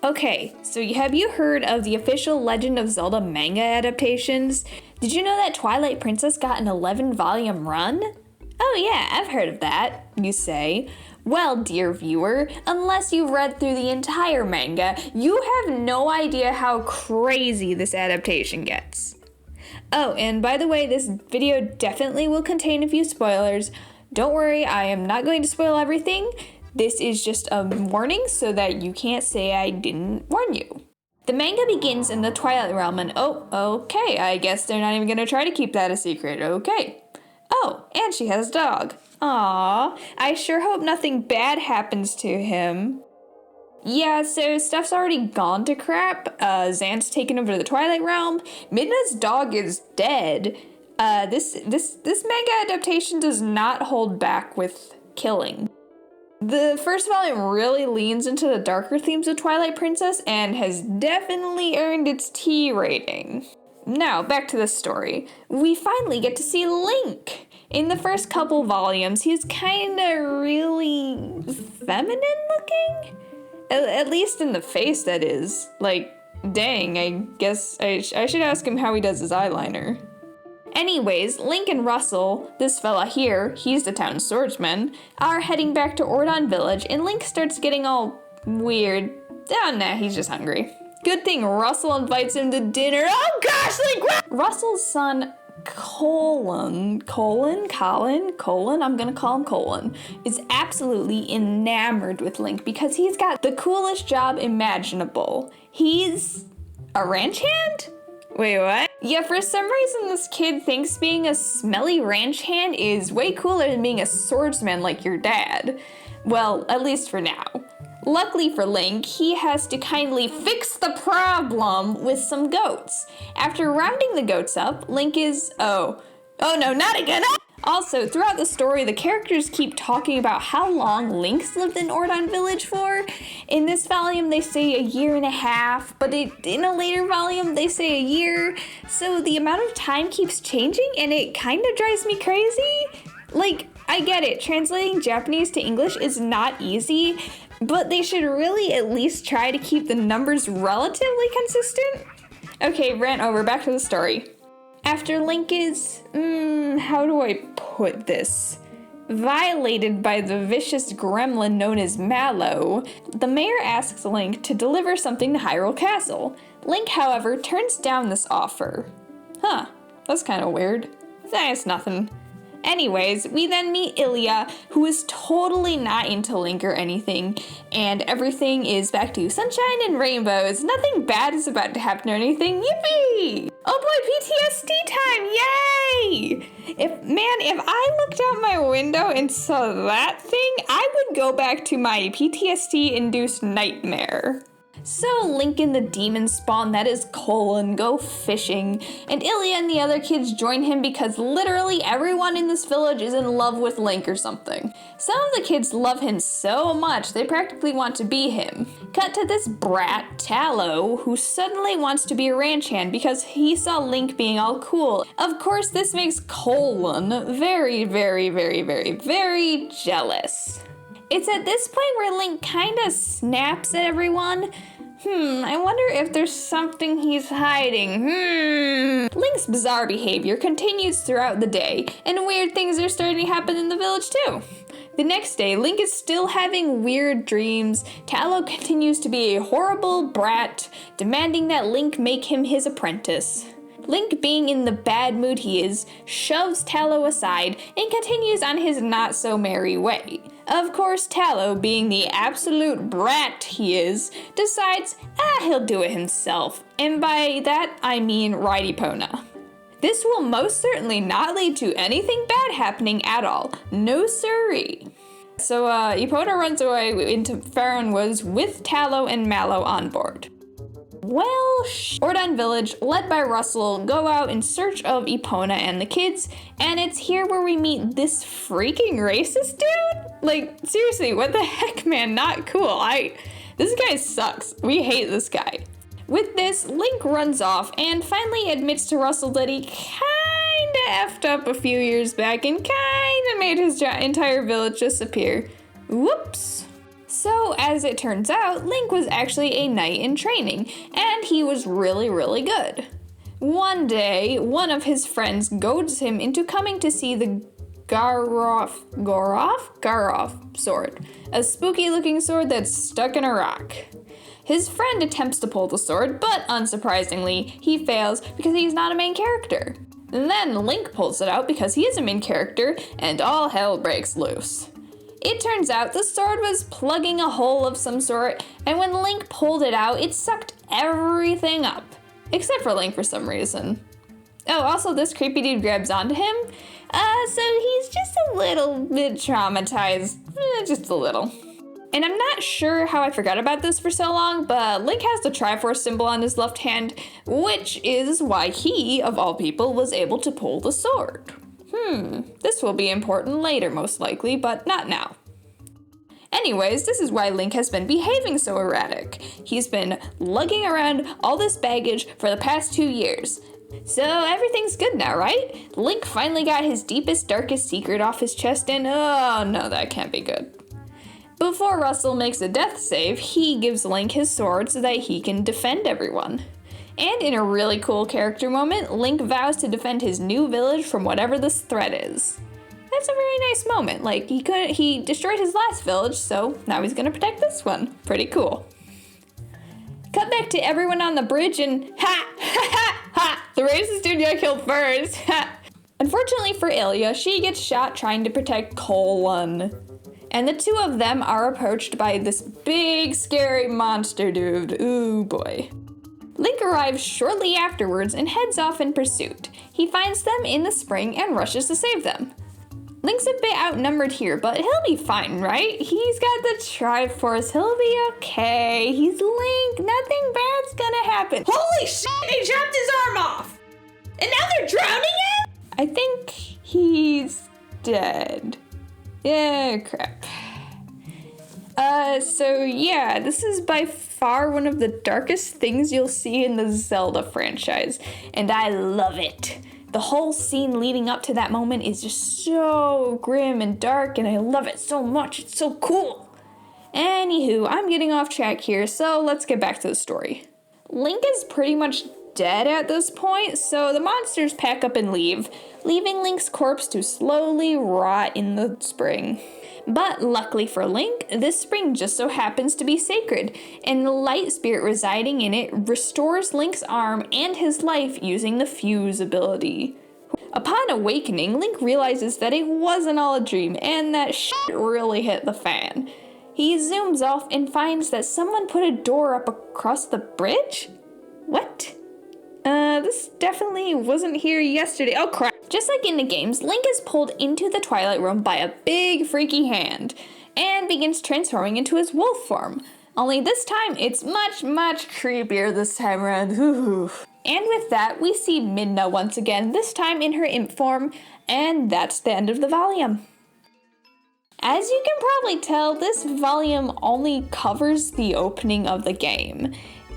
Okay, so have you heard of the official Legend of Zelda manga adaptations? Did you know that Twilight Princess got an 11-volume run? Oh yeah, I've heard of that, you say. Well, dear viewer, unless you've read through the entire manga, you have no idea how crazy this adaptation gets. Oh, and by the way, this video definitely will contain a few spoilers. Don't worry, I am not going to spoil everything. This is just a warning so that you can't say I didn't warn you. The manga begins in the Twilight Realm and okay, I guess they're not even gonna try to keep that a secret, okay. Oh, and she has a dog. Aww, I sure hope nothing bad happens to him. Yeah, so stuff's already gone to crap. Xan's taken over the Twilight Realm. Midna's dog is dead. This manga adaptation does not hold back with killing. The first volume really leans into the darker themes of Twilight Princess and has definitely earned its T rating. Now, back to the story. We finally get to see Link. In the first couple volumes, he's kinda really feminine looking? At least in the face, that is. Like, dang, I guess I should ask him how he does his eyeliner. Anyways, Link and Russell, this fella here, he's the town swordsman, are heading back to Ordon Village, and Link starts getting all weird. Oh, nah, he's just hungry. Good thing Russell invites him to dinner. Oh gosh, Link! Russell's son, Colin, I'm gonna call him Colin, is absolutely enamored with Link because he's got the coolest job imaginable. He's a ranch hand? Wait, what? Yeah, for some reason this kid thinks being a smelly ranch hand is way cooler than being a swordsman like your dad. Well, at least for now. Luckily for Link, he has to kindly fix the problem with some goats. After rounding the goats up, Link is, oh no, not again! Also, throughout the story, the characters keep talking about how long Link's lived in Ordon Village for. In this volume, they say a year and a half, but in a later volume, they say a year. So the amount of time keeps changing, and it kind of drives me crazy. Like, I get it, translating Japanese to English is not easy, but they should really at least try to keep the numbers relatively consistent. Okay, rant over, back to the story. After Link is, how do I put this? Violated by the vicious gremlin known as Mallow, the mayor asks Link to deliver something to Hyrule Castle. Link, however, turns down this offer. Huh, that's kind of weird. It's nothing. Anyways, we then meet Ilya, who is totally not into Link or anything, and everything is back to sunshine and rainbows. Nothing bad is about to happen or anything. Yippee! Oh boy, PTSD time! Yay! If I looked out my window and saw that thing, I would go back to my PTSD-induced nightmare. So Link and the demon spawn, that is Colin, go fishing, and Ilya and the other kids join him because literally everyone in this village is in love with Link or something. Some of the kids love him so much they practically want to be him. Cut to this brat, Tallow, who suddenly wants to be a ranch hand because he saw Link being all cool. Of course, this makes Colin very, very, very, very, very jealous. It's at this point where Link kinda snaps at everyone. I wonder if there's something he's hiding. Link's bizarre behavior continues throughout the day, and weird things are starting to happen in the village too. The next day, Link is still having weird dreams. Tallow continues to be a horrible brat, demanding that Link make him his apprentice. Link, being in the bad mood he is, shoves Tallow aside and continues on his not-so-merry way. Of course, Tallow, being the absolute brat he is, decides, he'll do it himself. And by that, I mean ride Epona. This will most certainly not lead to anything bad happening at all. No siree. So, Epona runs away into Farron Woods with Tallow and Mallow on board. Well, Ordon Village, led by Russell, go out in search of Epona and the kids, and it's here where we meet this freaking racist dude? Like, seriously, what the heck, man? Not cool. This guy sucks. We hate this guy. With this, Link runs off and finally admits to Russell that he kinda effed up a few years back and kinda made his entire village disappear. Whoops. So, as it turns out, Link was actually a knight in training, and he was really, really good. One day, one of his friends goads him into coming to see the Garof sword, a spooky-looking sword that's stuck in a rock. His friend attempts to pull the sword, but unsurprisingly, he fails because he's not a main character. Then Link pulls it out because he is a main character, and all hell breaks loose. It turns out the sword was plugging a hole of some sort, and when Link pulled it out, it sucked everything up. Except for Link for some reason. Oh, also this creepy dude grabs onto him, so he's just a little bit traumatized. Just a little. And I'm not sure how I forgot about this for so long, but Link has the Triforce symbol on his left hand, which is why he, of all people, was able to pull the sword. This will be important later most likely, but not now. Anyways, this is why Link has been behaving so erratic. He's been lugging around all this baggage for the past 2 years. So everything's good now, right? Link finally got his deepest, darkest secret off his chest and oh no, that can't be good. Before Russell makes a death save, he gives Link his sword so that he can defend everyone. And in a really cool character moment, Link vows to defend his new village from whatever this threat is. That's a very nice moment. Like, he destroyed his last village, so now he's gonna protect this one. Pretty cool. Cut back to everyone on the bridge and ha! The racist dude got killed first. Unfortunately for Ilya, she gets shot trying to protect Colin. And the two of them are approached by this big, scary monster dude. Ooh boy. Link arrives shortly afterwards and heads off in pursuit. He finds them in the spring and rushes to save them. Link's a bit outnumbered here, but he'll be fine, right? He's got the Triforce, he'll be okay. He's Link, nothing bad's gonna happen. Holy shit, they chopped his arm off! And now they're drowning him? I think he's dead. Yeah, crap. So yeah, this is by far one of the darkest things you'll see in the Zelda franchise, and I love it. The whole scene leading up to that moment is just so grim and dark, and I love it so much. It's so cool. Anywho, I'm getting off track here, so let's get back to the story. Link is pretty much dead at this point, so the monsters pack up and leave, leaving Link's corpse to slowly rot in the spring. But luckily for Link, this spring just so happens to be sacred, and the light spirit residing in it restores Link's arm and his life using the fuse ability. Upon awakening, Link realizes that it wasn't all a dream, and that shit really hit the fan. He zooms off and finds that someone put a door up across the bridge? What? This definitely wasn't here yesterday. Oh crap. Just like in the games, Link is pulled into the Twilight Room by a big freaky hand and begins transforming into his wolf form. Only this time, it's much, much creepier this time around. Ooh. And with that, we see Midna once again, this time in her imp form, and that's the end of the volume. As you can probably tell, this volume only covers the opening of the game.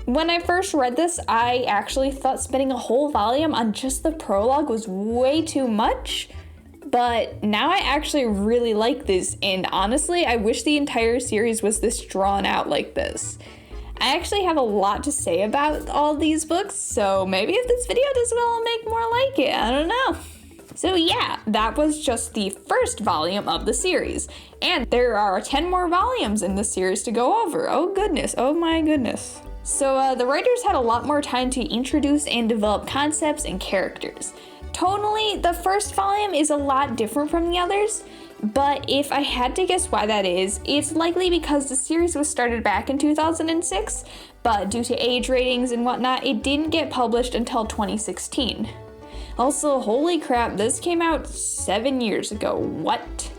When I first read this, I actually thought spending a whole volume on just the prologue was way too much, but now I actually really like this, and honestly, I wish the entire series was this drawn out like this. I actually have a lot to say about all these books, so maybe if this video does well, I'll make more like it, I don't know. So yeah, that was just the first volume of the series, and there are 10 more volumes in the series to go over. Oh goodness, oh my goodness. So the writers had a lot more time to introduce and develop concepts and characters. Tonally, the first volume is a lot different from the others, but if I had to guess why that is, it's likely because the series was started back in 2006, but due to age ratings and whatnot, it didn't get published until 2016. Also, holy crap, this came out 7 years ago. What?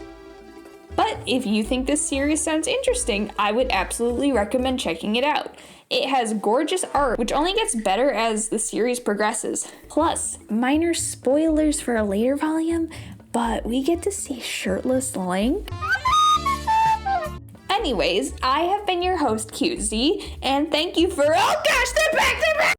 But if you think this series sounds interesting, I would absolutely recommend checking it out. It has gorgeous art, which only gets better as the series progresses. Plus, minor spoilers for a later volume, but we get to see shirtless Link. Anyways, I have been your host, QZ, and thank you for— oh gosh, they're back!